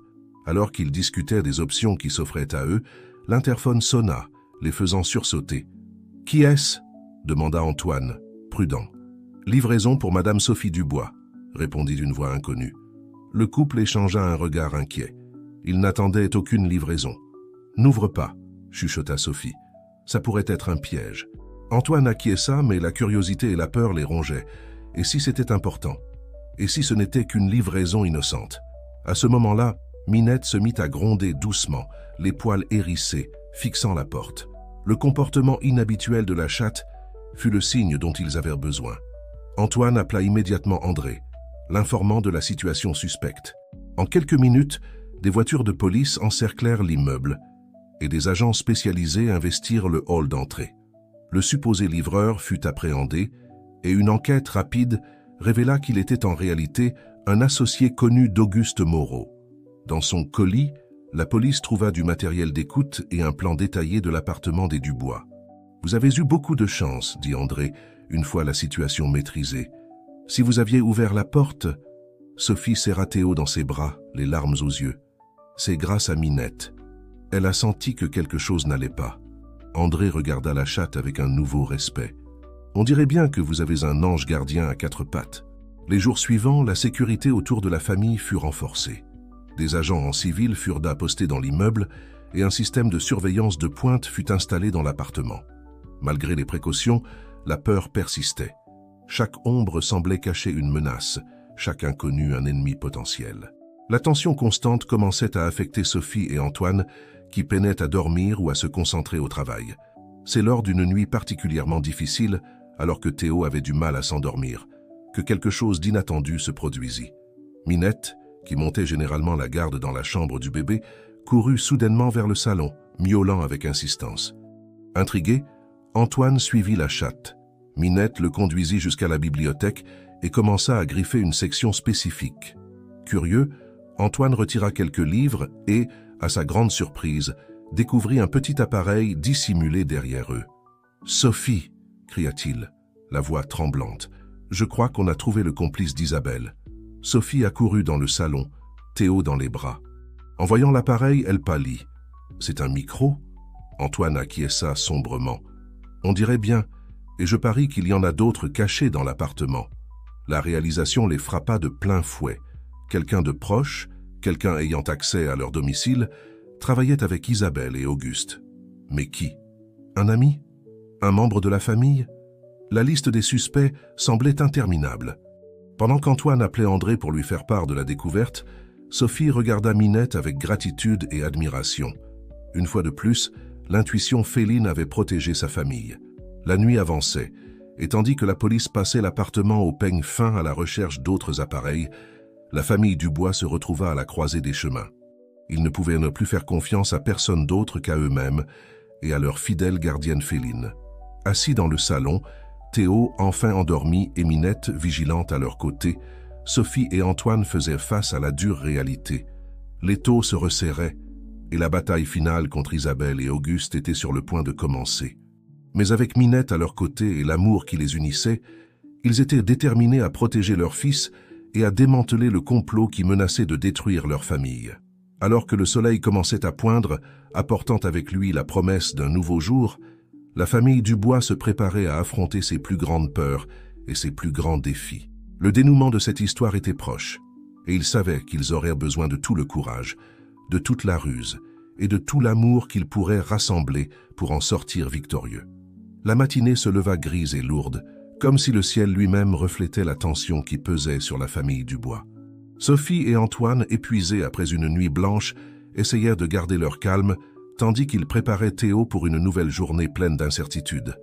A: Alors qu'ils discutaient des options qui s'offraient à eux, l'interphone sonna, les faisant sursauter. « Qui est-ce » demanda Antoine, prudent. « Livraison pour Madame Sophie Dubois », répondit d'une voix inconnue. Le couple échangea un regard inquiet. Ils n'attendaient aucune livraison. « N'ouvre pas », chuchota Sophie. « Ça pourrait être un piège. » Antoine acquiesça, mais la curiosité et la peur les rongeaient. Et si c'était important? Et si ce n'était qu'une livraison innocente? À ce moment-là, Minette se mit à gronder doucement, les poils hérissés, fixant la porte. Le comportement inhabituel de la chatte fut le signe dont ils avaient besoin. Antoine appela immédiatement André, l'informant de la situation suspecte. En quelques minutes, des voitures de police encerclèrent l'immeuble et des agents spécialisés investirent le hall d'entrée. Le supposé livreur fut appréhendé et une enquête rapide révéla qu'il était en réalité un associé connu d'Auguste Moreau. Dans son colis, la police trouva du matériel d'écoute et un plan détaillé de l'appartement des Dubois. « Vous avez eu beaucoup de chance, » dit André, une fois la situation maîtrisée. « Si vous aviez ouvert la porte… » Sophie serra Théo dans ses bras, les larmes aux yeux. « C'est grâce à Minette. Elle a senti que quelque chose n'allait pas. » André regarda la chatte avec un nouveau respect. « On dirait bien que vous avez un ange gardien à 4 pattes. » Les jours suivants, la sécurité autour de la famille fut renforcée. Des agents en civil furent postés dans l'immeuble et un système de surveillance de pointe fut installé dans l'appartement. Malgré les précautions, la peur persistait. Chaque ombre semblait cacher une menace, chaque inconnu un ennemi potentiel. La tension constante commençait à affecter Sophie et Antoine, qui peinaient à dormir ou à se concentrer au travail. C'est lors d'une nuit particulièrement difficile, alors que Théo avait du mal à s'endormir, que quelque chose d'inattendu se produisit. Minette, qui montait généralement la garde dans la chambre du bébé, courut soudainement vers le salon, miaulant avec insistance. Intrigué, Antoine suivit la chatte. Minette le conduisit jusqu'à la bibliothèque et commença à griffer une section spécifique. Curieux, Antoine retira quelques livres et, à sa grande surprise, découvrit un petit appareil dissimulé derrière eux. « Sophie !» cria-t-il, la voix tremblante. « Je crois qu'on a trouvé le complice d'Isabelle. » Sophie accourut dans le salon, Théo dans les bras. En voyant l'appareil, elle pâlit. « C'est un micro ?» Antoine acquiesça sombrement. « On dirait bien, et je parie qu'il y en a d'autres cachés dans l'appartement. » La réalisation les frappa de plein fouet. Quelqu'un de proche, quelqu'un ayant accès à leur domicile, travaillait avec Isabelle et Auguste. Mais qui? Un ami? Un membre de la famille? La liste des suspects semblait interminable. Pendant qu'Antoine appelait André pour lui faire part de la découverte, Sophie regarda Minette avec gratitude et admiration. Une fois de plus, l'intuition féline avait protégé sa famille. La nuit avançait, et tandis que la police passait l'appartement au peigne fin à la recherche d'autres appareils, la famille Dubois se retrouva à la croisée des chemins. Ils ne pouvaient ne plus faire confiance à personne d'autre qu'à eux-mêmes et à leur fidèle gardienne féline. Assis dans le salon, Théo, enfin endormi, et Minette, vigilante à leur côté, Sophie et Antoine faisaient face à la dure réalité. L'étau se resserrait, et la bataille finale contre Isabelle et Auguste était sur le point de commencer. Mais avec Minette à leur côté et l'amour qui les unissait, ils étaient déterminés à protéger leur fils et à démanteler le complot qui menaçait de détruire leur famille. Alors que le soleil commençait à poindre, apportant avec lui la promesse d'un nouveau jour, la famille Dubois se préparait à affronter ses plus grandes peurs et ses plus grands défis. Le dénouement de cette histoire était proche, et ils savaient qu'ils auraient besoin de tout le courage, de toute la ruse et de tout l'amour qu'ils pourraient rassembler pour en sortir victorieux. La matinée se leva grise et lourde, comme si le ciel lui-même reflétait la tension qui pesait sur la famille Dubois. Sophie et Antoine, épuisés après une nuit blanche, essayèrent de garder leur calme, tandis qu'ils préparaient Théo pour une nouvelle journée pleine d'incertitudes.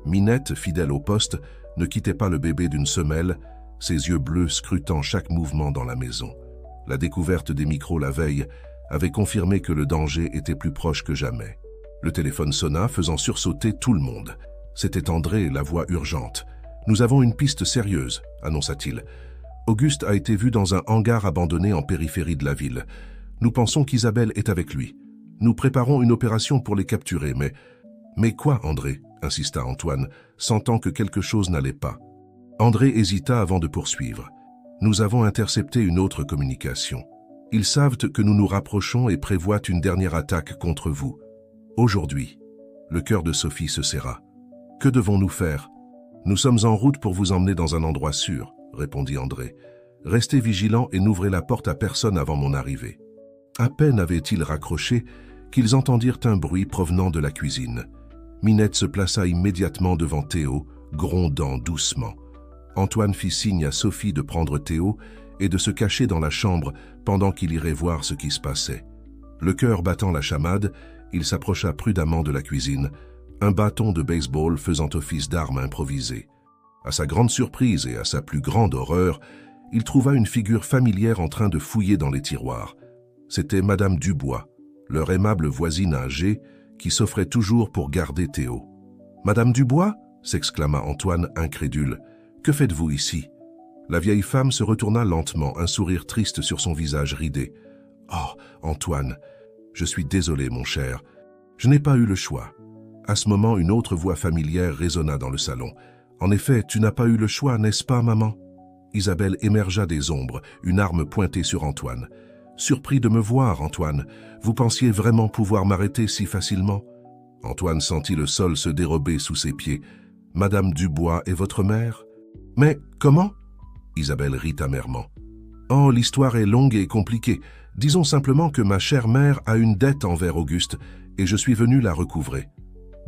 A: Minette, fidèle au poste, ne quittait pas le bébé d'une semelle, ses yeux bleus scrutant chaque mouvement dans la maison. La découverte des micros la veille avait confirmé que le danger était plus proche que jamais. Le téléphone sonna, faisant sursauter tout le monde. C'était André, la voix urgente. « Nous avons une piste sérieuse », annonça-t-il. « Auguste a été vu dans un hangar abandonné en périphérie de la ville. Nous pensons qu'Isabelle est avec lui. Nous préparons une opération pour les capturer, mais... Mais quoi, André? Insista Antoine, sentant que quelque chose n'allait pas. André hésita avant de poursuivre. Nous avons intercepté une autre communication. Ils savent que nous nous rapprochons et prévoient une dernière attaque contre vous. Aujourd'hui, le cœur de Sophie se serra. Que devons-nous faire? Nous sommes en route pour vous emmener dans un endroit sûr, répondit André. Restez vigilants et n'ouvrez la porte à personne avant mon arrivée. À peine avaient-ils raccroché qu'ils entendirent un bruit provenant de la cuisine. Minette se plaça immédiatement devant Théo, grondant doucement. Antoine fit signe à Sophie de prendre Théo et de se cacher dans la chambre pendant qu'il irait voir ce qui se passait. Le cœur battant la chamade, il s'approcha prudemment de la cuisine, un bâton de baseball faisant office d'arme improvisée. À sa grande surprise et à sa plus grande horreur, il trouva une figure familière en train de fouiller dans les tiroirs. C'était Madame Dubois, leur aimable voisine âgée, qui s'offrait toujours pour garder Théo. « Madame Dubois » s'exclama Antoine, incrédule. « Que faites-vous ici ?» La vieille femme se retourna lentement, un sourire triste sur son visage ridé. « Oh, Antoine, je suis désolé, mon cher. Je n'ai pas eu le choix. » À ce moment, une autre voix familière résonna dans le salon. « En effet, tu n'as pas eu le choix, n'est-ce pas, maman ?» Isabelle émergea des ombres, une arme pointée sur Antoine. « Surpris de me voir, Antoine. Vous pensiez vraiment pouvoir m'arrêter si facilement ?» Antoine sentit le sol se dérober sous ses pieds. « Madame Dubois est votre mère ?»« Mais comment ?» Isabelle rit amèrement. « Oh, l'histoire est longue et compliquée. Disons simplement que ma chère mère a une dette envers Auguste et je suis venu la recouvrer. »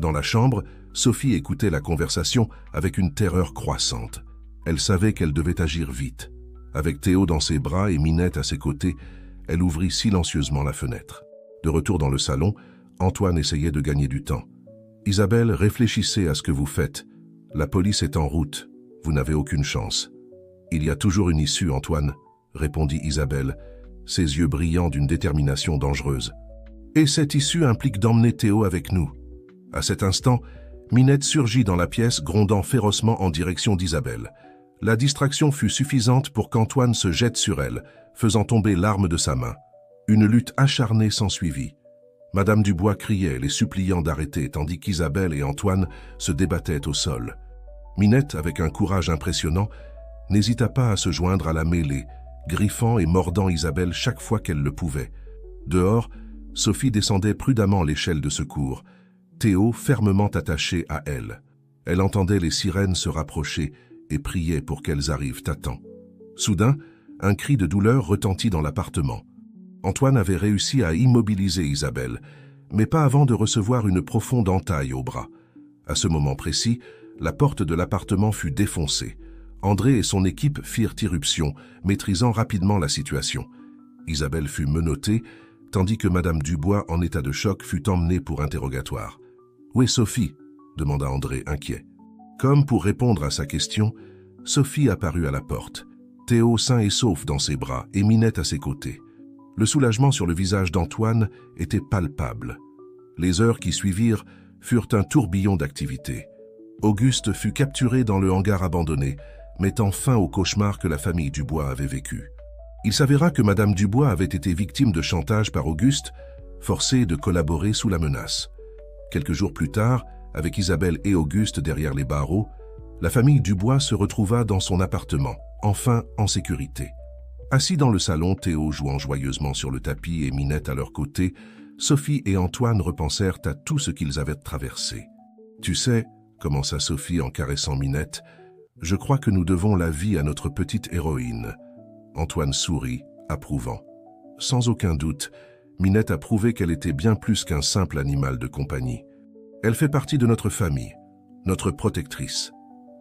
A: Dans la chambre, Sophie écoutait la conversation avec une terreur croissante. Elle savait qu'elle devait agir vite. Avec Théo dans ses bras et Minette à ses côtés, elle ouvrit silencieusement la fenêtre. De retour dans le salon, Antoine essayait de gagner du temps. « Isabelle, réfléchissez à ce que vous faites. La police est en route. Vous n'avez aucune chance. »« Il y a toujours une issue, Antoine, » répondit Isabelle, ses yeux brillants d'une détermination dangereuse. « Et cette issue implique d'emmener Théo avec nous. » À cet instant, Minette surgit dans la pièce, grondant férocement en direction d'Isabelle. La distraction fut suffisante pour qu'Antoine se jette sur elle, faisant tomber l'arme de sa main. Une lutte acharnée s'ensuivit. Madame Dubois criait, les suppliant d'arrêter, tandis qu'Isabelle et Antoine se débattaient au sol. Minette, avec un courage impressionnant, n'hésita pas à se joindre à la mêlée, griffant et mordant Isabelle chaque fois qu'elle le pouvait. Dehors, Sophie descendait prudemment l'échelle de secours, Théo fermement attaché à elle. Elle entendait les sirènes se rapprocher et priait pour qu'elles arrivent à temps. Soudain, un cri de douleur retentit dans l'appartement. Antoine avait réussi à immobiliser Isabelle, mais pas avant de recevoir une profonde entaille au bras. À ce moment précis, la porte de l'appartement fut défoncée. André et son équipe firent irruption, maîtrisant rapidement la situation. Isabelle fut menottée, tandis que Madame Dubois, en état de choc, fut emmenée pour interrogatoire. « Où est Sophie ?» demanda André, inquiet. Comme pour répondre à sa question, Sophie apparut à la porte, Théo sain et sauf dans ses bras et Minette à ses côtés. Le soulagement sur le visage d'Antoine était palpable. Les heures qui suivirent furent un tourbillon d'activité. Auguste fut capturé dans le hangar abandonné, mettant fin au cauchemar que la famille Dubois avait vécu. Il s'avéra que Madame Dubois avait été victime de chantage par Auguste, forcée de collaborer sous la menace. Quelques jours plus tard, avec Isabelle et Auguste derrière les barreaux, la famille Dubois se retrouva dans son appartement, enfin en sécurité. Assis dans le salon, Théo jouant joyeusement sur le tapis et Minette à leur côté, Sophie et Antoine repensèrent à tout ce qu'ils avaient traversé. « Tu sais, » commença Sophie en caressant Minette, « je crois que nous devons la vie à notre petite héroïne. » Antoine sourit, approuvant. Sans aucun doute, Minette a prouvé qu'elle était bien plus qu'un simple animal de compagnie. Elle fait partie de notre famille, notre protectrice.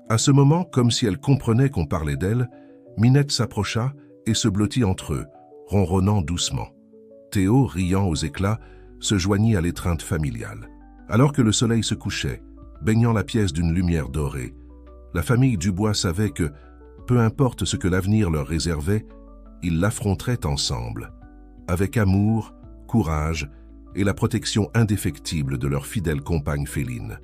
A: À ce moment, comme si elle comprenait qu'on parlait d'elle, Minette s'approcha et se blottit entre eux, ronronnant doucement. Théo, riant aux éclats, se joignit à l'étreinte familiale. Alors que le soleil se couchait, baignant la pièce d'une lumière dorée, la famille Dubois savait que, peu importe ce que l'avenir leur réservait, ils l'affronteraient ensemble, avec amour, courage et la protection indéfectible de leur fidèle compagne féline.